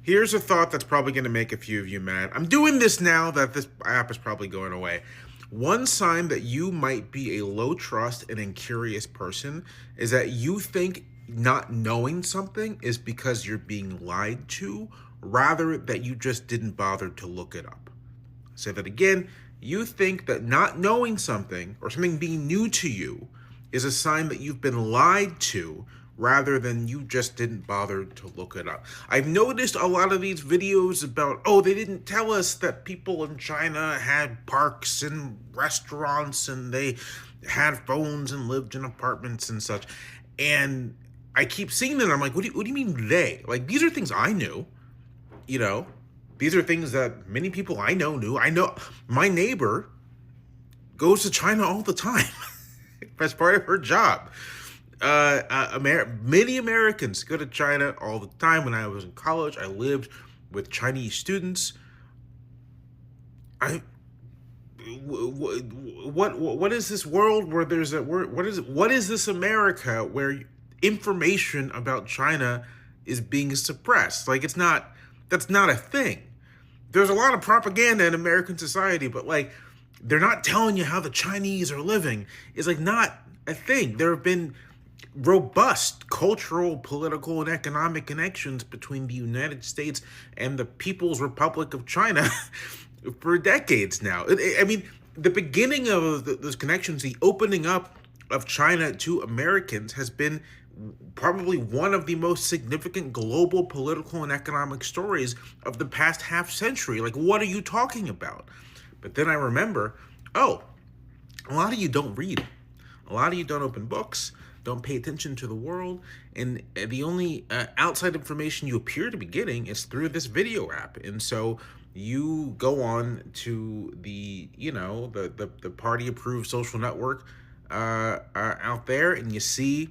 Here's a thought that's probably going to make a few of you mad. I'm doing this now that this app is probably going away. One sign that you might be a low trust and incurious person is that you think not knowing something is because you're being lied to, rather that you just didn't bother to look it up. I'll say that again. You think that not knowing something or something being new to you is a sign that you've been lied to, rather than you just didn't bother to look it up. I've noticed a lot of these videos about, oh, they didn't tell us that people in China had parks and restaurants and they had phones and lived in apartments and such. And I keep seeing them. I'm like, what do you mean they? Like, these are things I knew, you know? These are things that many people I know knew. I know my neighbor goes to China all the time as part of her job. Many Americans go to China all the time. When I was in college, I lived with Chinese students. What is this world where there's what is this America where information about China is being suppressed? Like, that's not a thing. There's a lot of propaganda in American society, but like, they're not telling you how the Chinese are living. It's like not a thing. There have been robust cultural, political, and economic connections between the United States and the People's Republic of China for decades now. I mean, the beginning of those connections, the opening up of China to Americans, has been probably one of the most significant global political and economic stories of the past half century. Like, what are you talking about? But then I remember, oh, a lot of you don't read. A lot of you don't open books, don't pay attention to the world, and the only outside information you appear to be getting is through this video app. And so you go on to the party approved social network out there, and you see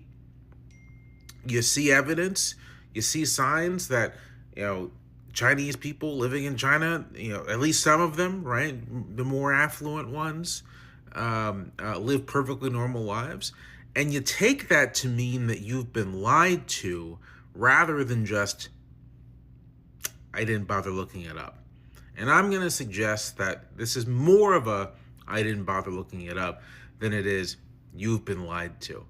evidence, you see signs that Chinese people living in China, at least some of them, right, the more affluent ones, live perfectly normal lives. And you take that to mean that you've been lied to, rather than just, I didn't bother looking it up. And I'm going to suggest that this is more of a, I didn't bother looking it up, than it is, you've been lied to.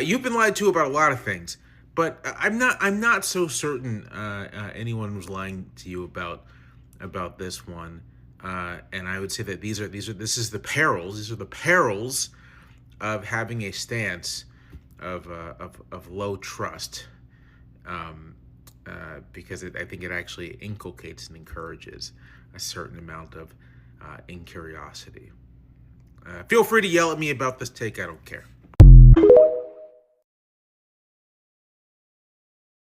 You've been lied to about a lot of things, but I'm not so certain anyone was lying to you about this one. And I would say that these are the perils of having a stance of low trust, because I think it actually inculcates and encourages a certain amount of incuriosity. Feel free to yell at me about this take. I don't care.